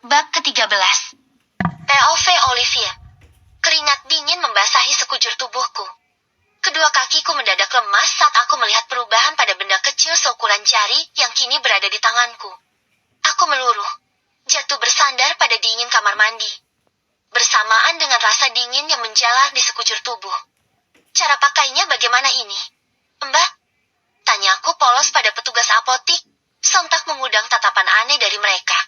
Bab ke-13. POV Olivia. Keringat dingin membasahi sekujur tubuhku. Kedua kakiku mendadak lemas saat aku melihat perubahan pada benda kecil seukuran jari yang kini berada di tanganku. Aku meluruh, jatuh bersandar pada dingin kamar mandi. Bersamaan dengan rasa dingin yang menjalar di sekujur tubuh. Cara pakainya bagaimana ini? Mbak? Tanyaku polos pada petugas apotik, sontak mengundang tatapan aneh dari mereka.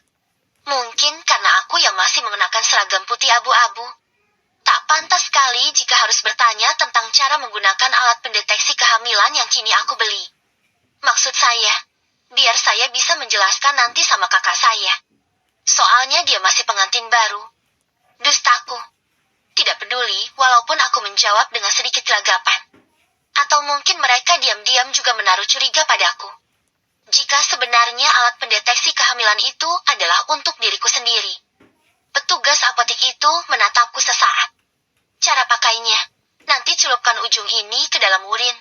Mungkin karena aku yang masih mengenakan seragam putih abu-abu. Tak pantas sekali jika harus bertanya tentang cara menggunakan alat pendeteksi kehamilan yang kini aku beli. Maksud saya, biar saya bisa menjelaskan nanti sama kakak saya. Soalnya dia masih pengantin baru. Dustaku. Tidak peduli walaupun aku menjawab dengan sedikit gelagapan. Atau mungkin mereka diam-diam juga menaruh curiga padaku. Jika sebenarnya alat pendeteksi kehamilan itu adalah untuk diriku sendiri. Petugas apotik itu menatapku sesaat. Cara pakainya, nanti celupkan ujung ini ke dalam urin.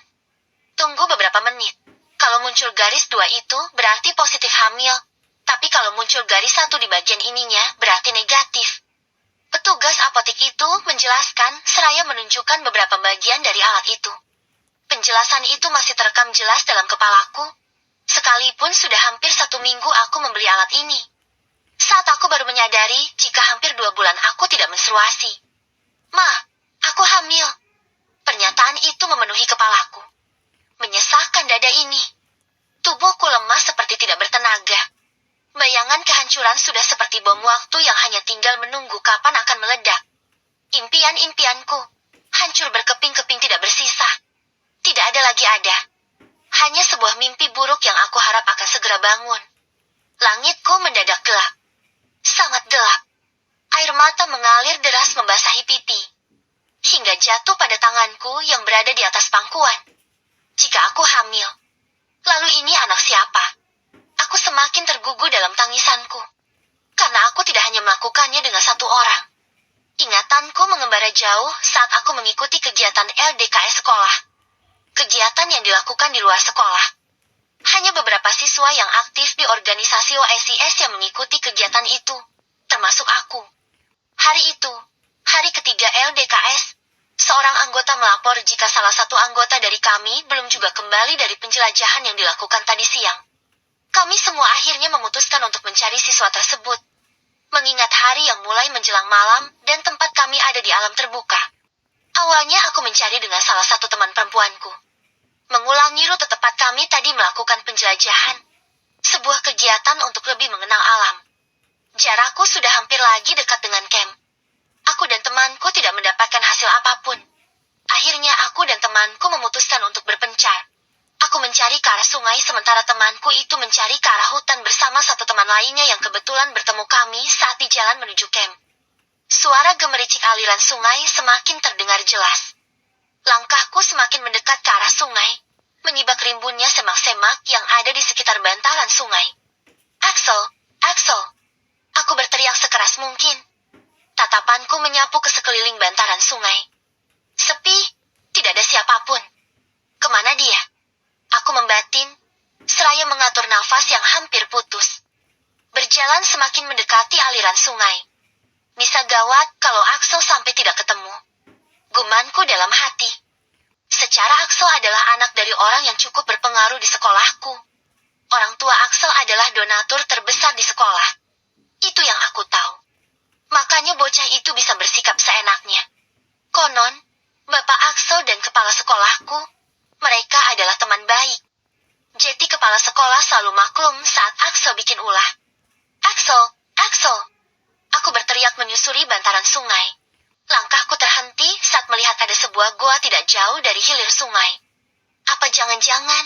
Tunggu beberapa menit. Kalau muncul garis 2 itu berarti positif hamil. Tapi kalau muncul garis 1 di bagian ininya berarti negatif. Petugas apotik itu menjelaskan seraya menunjukkan beberapa bagian dari alat itu. Penjelasan itu masih terekam jelas dalam kepalaku. Sekalipun sudah hampir 1 minggu aku membeli alat ini. Saat aku baru menyadari jika hampir 2 bulan aku tidak menstruasi. Ma, aku hamil. Pernyataan itu memenuhi kepalaku. Menyesakkan dada ini. Tubuhku lemas seperti tidak bertenaga. Bayangan kehancuran sudah seperti bom waktu yang hanya tinggal menunggu kapan akan meledak. Impian-impianku hancur berkeping-keping tidak bersisa. Tidak ada lagi ada. Hanya sebuah mimpi buruk yang aku harap akan segera bangun. Langitku mendadak gelap. Sangat gelap. Air mata mengalir deras membasahi pipi. Hingga jatuh pada tanganku yang berada di atas pangkuan. Jika aku hamil, lalu ini anak siapa? Aku semakin tergugu dalam tangisanku. Karena aku tidak hanya melakukannya dengan 1 orang. Ingatanku mengembara jauh saat aku mengikuti kegiatan LDKS sekolah. Kegiatan yang dilakukan di luar sekolah. Hanya beberapa siswa yang aktif di organisasi OSIS yang mengikuti kegiatan itu, termasuk aku. Hari itu, hari ketiga LDKS, seorang anggota melapor jika salah satu anggota dari kami belum juga kembali dari penjelajahan yang dilakukan tadi siang. Kami semua akhirnya memutuskan untuk mencari siswa tersebut. Mengingat hari yang mulai menjelang malam dan tempat kami ada di alam terbuka. Awalnya aku mencari dengan salah satu teman perempuanku. Mengulangi rute tepat kami tadi melakukan penjelajahan. Sebuah kegiatan untuk lebih mengenal alam. Jarakku sudah hampir lagi dekat dengan camp. Aku dan temanku tidak mendapatkan hasil apapun. Akhirnya aku dan temanku memutuskan untuk berpencar. Aku mencari ke arah sungai sementara temanku itu mencari ke arah hutan bersama satu teman lainnya yang kebetulan bertemu kami saat di jalan menuju camp. Suara gemericik aliran sungai semakin terdengar jelas. Langkahku semakin mendekat ke arah sungai, menyibak rimbunnya semak-semak yang ada di sekitar bantaran sungai. Axel, Axel. Aku berteriak sekeras mungkin. Tatapanku menyapu ke sekeliling bantaran sungai. Sepi, tidak ada siapapun. Kemana dia? Aku membatin, seraya mengatur nafas yang hampir putus. Berjalan semakin mendekati aliran sungai. Bisa gawat kalau Axel sampai tidak ketemu. Gumanku dalam hati. Secara Axel adalah anak dari orang yang cukup berpengaruh di sekolahku. Orang tua Axel adalah donatur terbesar di sekolah. Itu yang aku tahu. Makanya bocah itu bisa bersikap seenaknya. Konon, Bapak Axel dan kepala sekolahku, mereka adalah teman baik. Jadi kepala sekolah selalu maklum saat Axel bikin ulah. Axel, Axel. Aku berteriak menyusuri bantaran sungai. Langkahku terhenti saat melihat ada sebuah goa tidak jauh dari hilir sungai. Apa jangan-jangan?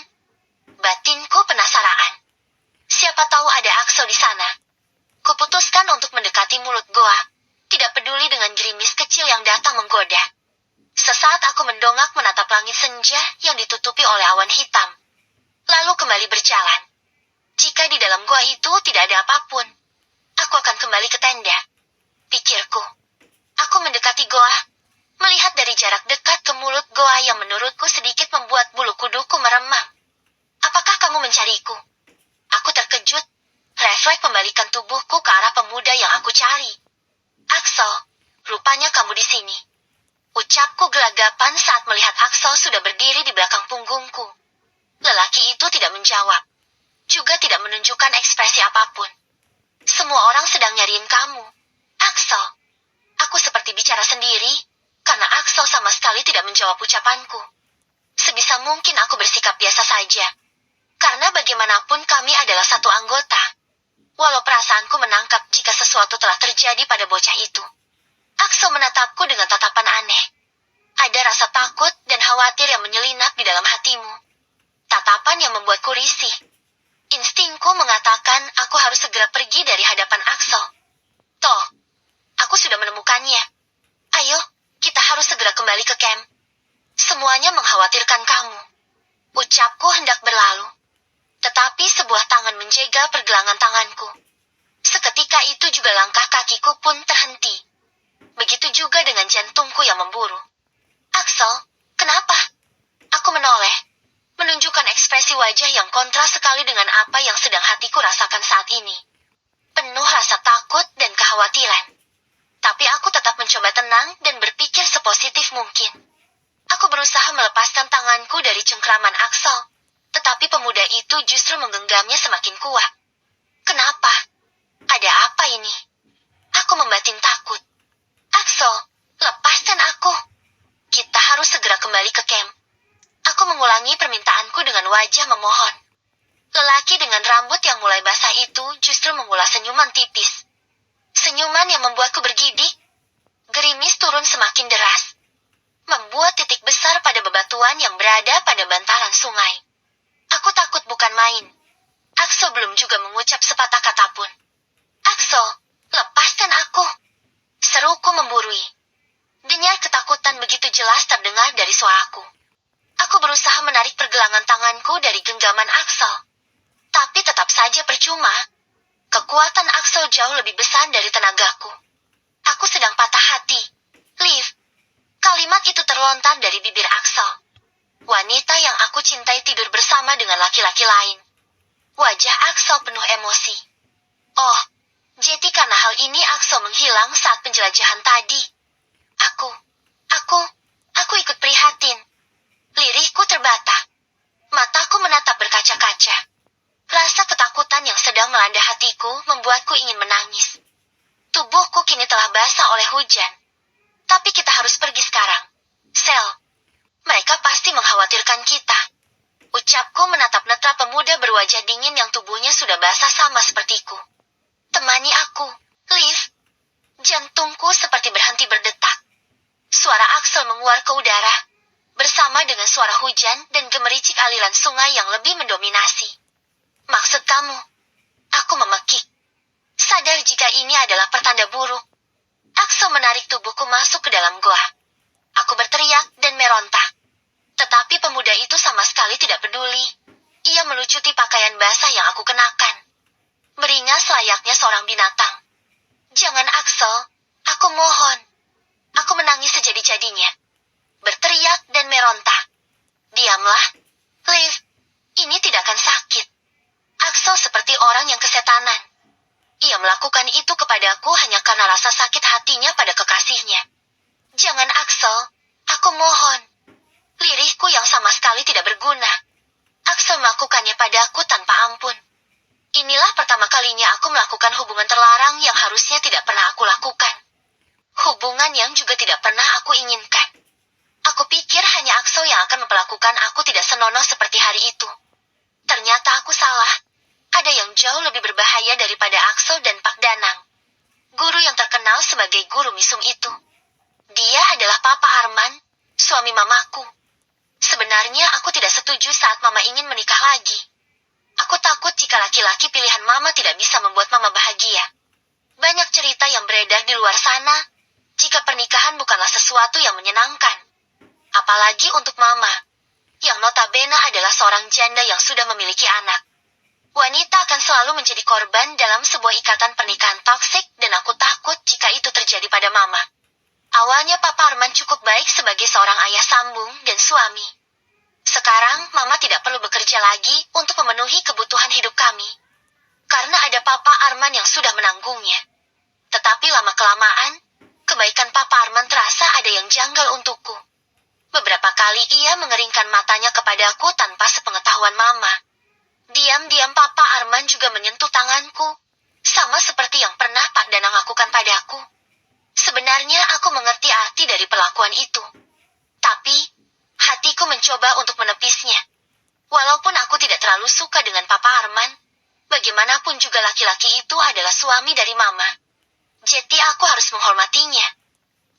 Batinku penasaran. Siapa tahu ada Axel di sana. Kuputuskan untuk mendekati mulut goa. Tidak peduli dengan gerimis kecil yang datang menggoda. Sesaat aku mendongak menatap langit senja yang ditutupi oleh awan hitam. Lalu kembali berjalan. Jika di dalam goa itu tidak ada apapun, aku akan kembali ke tenda. Pikirku. Aku mendekati goa, melihat dari jarak dekat ke mulut goa yang menurutku sedikit membuat bulu kuduku meremang. Apakah kamu mencariku? Aku terkejut, refleks membalikan tubuhku ke arah pemuda yang aku cari. Axel, rupanya kamu di sini. Ucapku gelagapan saat melihat Axel sudah berdiri di belakang punggungku. Lelaki itu tidak menjawab. Juga tidak menunjukkan ekspresi apapun. Semua orang sedang nyariin kamu. Axel. Aku seperti bicara sendiri, karena Axel sama sekali tidak menjawab ucapanku. Sebisa mungkin aku bersikap biasa saja. Karena bagaimanapun kami adalah satu anggota. Walau perasaanku menangkap jika sesuatu telah terjadi pada bocah itu. Axel menatapku dengan tatapan aneh. Ada rasa takut dan khawatir yang menyelinap di dalam hatimu. Tatapan yang membuatku risih. Instingku mengatakan aku harus segera pergi dari hadapan Axel. Toh, aku sudah menemukannya. Ayo, kita harus segera kembali ke camp. Semuanya mengkhawatirkan kamu. Ucapku hendak berlalu. Tetapi sebuah tangan menjegal pergelangan tanganku. Seketika itu juga langkah kakiku pun terhenti. Begitu juga dengan jantungku yang memburu. Axel, kenapa? Aku menoleh, menunjukkan ekspresi wajah yang kontra sekali dengan apa yang sedang hatiku rasakan saat ini. Penuh rasa takut dan kekhawatiran. Tapi aku tetap mencoba tenang dan berpikir sepositif mungkin. Aku berusaha melepaskan tanganku dari cengkraman Axel, tetapi pemuda itu justru menggenggamnya semakin kuat. Kenapa? Ada apa ini? Aku membatin takut. Axel, lepaskan aku. Kita harus segera kembali ke camp. Aku mengulangi permintaanku dengan wajah memohon. Lelaki dengan rambut yang mulai basah itu justru mengulas senyuman tipis. Senyuman yang membuatku bergidik. Gerimis turun semakin deras. Membuat titik besar pada bebatuan yang berada pada bantaran sungai. Aku takut bukan main. Axel belum juga mengucap sepatah kata pun. Axel, lepaskan aku. Seruku memburui. Denyar ketakutan begitu jelas terdengar dari suaraku. Aku berusaha menarik pergelangan tanganku dari genggaman Axel. Tapi tetap saja percuma. Kekuatan Axel jauh lebih besar dari tenagaku. Aku sedang patah hati. Liv. Kalimat itu terlontar dari bibir Axel. Wanita yang aku cintai tidur bersama dengan laki-laki lain. Wajah Axel penuh emosi. Oh, jadi karena hal ini Axel menghilang saat penjelajahan tadi. Aku ikut prihatin. Lirihku terbata. Mataku menatap berkaca-kaca. Rasa ketakutan yang sedang melanda hatiku membuatku ingin menangis. Tubuhku kini telah basah oleh hujan. Tapi kita harus pergi sekarang. Sel. Mereka pasti mengkhawatirkan kita. Ucapku menatap netra pemuda berwajah dingin yang tubuhnya sudah basah sama sepertiku. Temani aku, Liv. Jantungku seperti berhenti berdetak. Suara Axel menguar ke udara, bersama dengan suara hujan dan gemericik aliran sungai yang lebih mendominasi. Maksud kamu? Aku memekik. Sadar jika ini adalah pertanda buruk. Axel menarik tubuhku masuk ke dalam goa. Aku berteriak dan meronta. Tetapi pemuda itu sama sekali tidak peduli. Ia melucuti pakaian basah yang aku kenakan. Beringas layaknya seorang binatang. Jangan Axel, aku mohon. Aku menangis sejadi-jadinya. Berteriak dan meronta. Diamlah, Liv. Ini tidak akan sakit. Axel seperti orang yang kesetanan. Ia melakukan itu kepadaku hanya karena rasa sakit hatinya pada kekasihnya. Jangan Axel, aku mohon. Lirihku yang sama sekali tidak berguna. Axel melakukannya padaku tanpa ampun. Inilah pertama kalinya aku melakukan hubungan terlarang yang harusnya tidak pernah aku lakukan. Hubungan yang juga tidak pernah aku inginkan. Aku pikir hanya Axel yang akan memperlakukan aku tidak senonoh seperti hari itu. Ternyata aku salah. Ada yang jauh lebih berbahaya daripada Axel dan Pak Danang. Guru yang terkenal sebagai guru misum itu. Dia adalah Papa Arman, suami mamaku. Sebenarnya aku tidak setuju saat mama ingin menikah lagi. Aku takut jika laki-laki pilihan mama tidak bisa membuat mama bahagia. Banyak cerita yang beredar di luar sana, jika pernikahan bukanlah sesuatu yang menyenangkan. Apalagi untuk mama, yang notabene adalah seorang janda yang sudah memiliki anak. Wanita akan selalu menjadi korban dalam sebuah ikatan pernikahan toksik dan aku takut jika itu terjadi pada mama. Awalnya Papa Arman cukup baik sebagai seorang ayah sambung dan suami. Sekarang mama tidak perlu bekerja lagi untuk memenuhi kebutuhan hidup kami. karena ada Papa Arman yang sudah menanggungnya. Tetapi lama-kelamaan, kebaikan Papa Arman terasa ada yang janggal untukku. Beberapa kali ia mengeringkan matanya kepadaku tanpa sepengetahuan Mama. Diam-diam Papa Arman juga menyentuh tanganku, sama seperti yang pernah Pak Danang lakukan padaku. Sebenarnya aku mengerti arti dari perlakuan itu. Tapi, hatiku mencoba untuk menepisnya. Walaupun aku tidak terlalu suka dengan Papa Arman, bagaimanapun juga laki-laki itu adalah suami dari Mama. Jadi aku harus menghormatinya.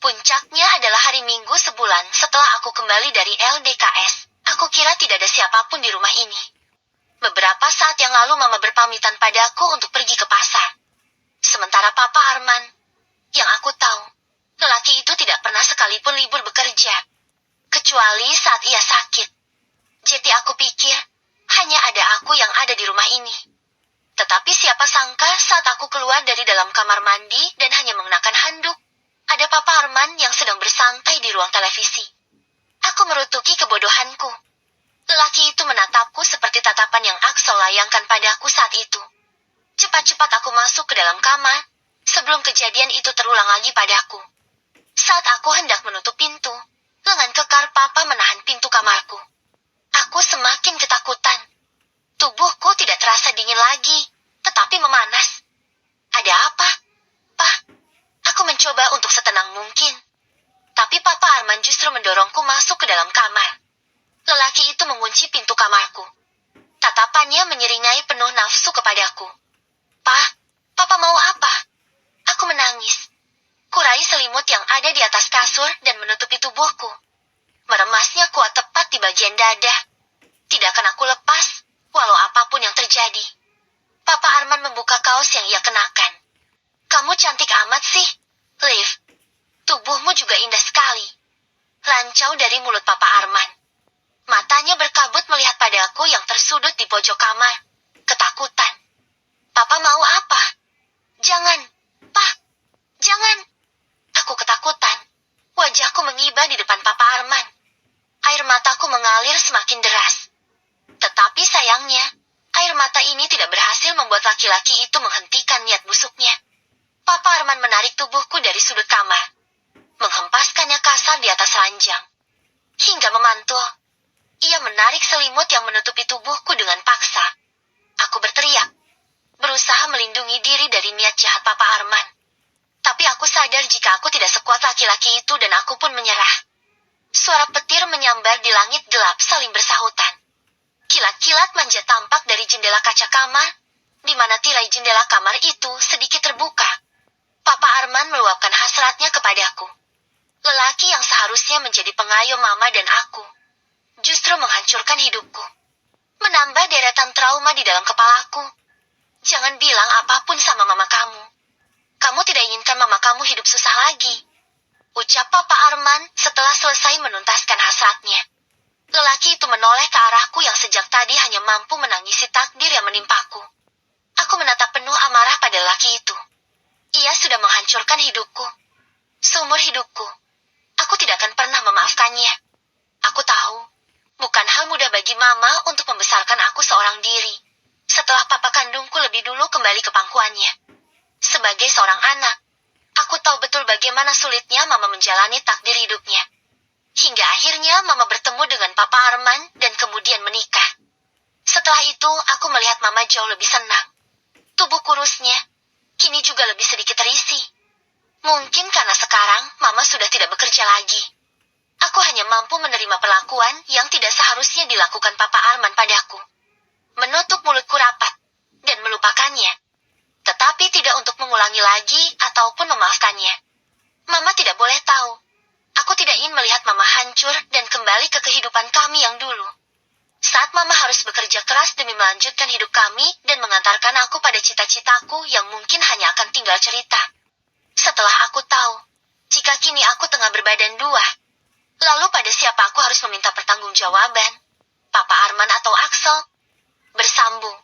Puncaknya adalah hari Minggu sebulan setelah aku kembali dari LDKS. Aku kira tidak ada siapapun di rumah ini. Beberapa saat yang lalu Mama berpamitan padaku untuk pergi ke pasar. Sementara Papa Arman, yang aku tahu, lelaki itu tidak pernah sekalipun libur bekerja. Kecuali saat ia sakit. Jadi aku pikir, hanya ada aku yang ada di rumah ini. Tetapi siapa sangka saat aku keluar dari dalam kamar mandi dan hanya mengenakan handuk, ada Papa Arman yang sedang bersantai di ruang televisi. Aku merutuki kebodohanku. Lelaki itu menatapku seperti tatapan yang Axel layangkan padaku saat itu. Cepat-cepat aku masuk ke dalam kamar, sebelum kejadian itu terulang lagi padaku. Saat aku hendak menutup pintu, lengan kekar Papa menahan pintu kamarku. Aku semakin ketakutan. Tubuhku tidak terasa dingin lagi, tetapi memanas. Ada apa? Pak, aku mencoba untuk setenang mungkin. Tapi Papa Arman justru mendorongku masuk ke dalam kamar. Lelaki itu mengunci pintu kamarku. Tatapannya menyeringai penuh nafsu kepadaku. Pak, Papa mau apa? Aku menangis. Kurai selimut yang ada di atas kasur dan menutupi tubuhku. Meremasnya kuat tepat di bagian dada. Tidak akan aku lepas, walau apapun yang terjadi. Papa Arman membuka kaos yang ia kenakan. Kamu cantik amat sih, Liv. Tubuhmu juga indah sekali. Lancau dari mulut Papa Arman. Matanya berkabut melihat padaku yang tersudut di pojok kamar. Ketakutan. Papa mau apa? Jangan, Pak. Jangan. Aku ketakutan. Wajahku mengibah di depan Papa Arman. Air mataku mengalir semakin deras. Tetapi sayangnya, air mata ini tidak berhasil membuat laki-laki itu menghentikan niat busuknya. Papa Arman menarik tubuhku dari sudut kamar. Menghempaskannya kasar di atas ranjang. Hingga memantul. Ia menarik selimut yang menutupi tubuhku dengan paksa. Aku berteriak. Berusaha melindungi diri dari niat jahat Papa Arman. Tapi aku sadar jika aku tidak sekuat laki-laki itu dan aku pun menyerah. Suara petir menyambar di langit gelap saling bersahutan. Kilat-kilat manja tampak dari jendela kaca kamar, di mana tirai jendela kamar itu sedikit terbuka. Papa Arman meluapkan hasratnya kepadaku. Lelaki yang seharusnya menjadi pengayom Mama dan aku, justru menghancurkan hidupku. Menambah deretan trauma di dalam kepalaku. Jangan bilang apapun sama Mama kamu. Kamu tidak inginkan Mama kamu hidup susah lagi, ucap Papa Arman setelah selesai menuntaskan hasratnya. Lelaki itu menoleh ke arahku yang sejak tadi hanya mampu menangisi takdir yang menimpaku. Aku menatap penuh amarah pada lelaki itu. Ia sudah menghancurkan hidupku. Seumur hidupku, aku tidak akan pernah memaafkannya. Aku tahu, bukan hal mudah bagi Mama untuk membesarkan aku seorang diri, setelah papa kandungku lebih dulu kembali ke pangkuannya. Sebagai seorang anak, aku tahu betul bagaimana sulitnya Mama menjalani takdir hidupnya. Hingga akhirnya Mama bertemu dengan Papa Arman dan kemudian menikah. Setelah itu, aku melihat Mama jauh lebih senang. Tubuh kurusnya kini juga lebih sedikit terisi. Mungkin karena sekarang Mama sudah tidak bekerja lagi. Aku hanya mampu menerima perlakuan yang tidak seharusnya dilakukan Papa Arman padaku. Menutup mulutku rapat dan melupakannya. Tetapi tidak untuk mengulangi lagi ataupun memaafkannya. Mama tidak boleh tahu. Aku tidak ingin melihat Mama hancur dan kembali ke kehidupan kami yang dulu. Saat Mama harus bekerja keras demi melanjutkan hidup kami dan mengantarkan aku pada cita-citaku yang mungkin hanya akan tinggal cerita. Setelah aku tahu, jika kini aku tengah berbadan dua, lalu pada siapa aku harus meminta pertanggungjawaban? Papa Arman atau Axel? Bersambung.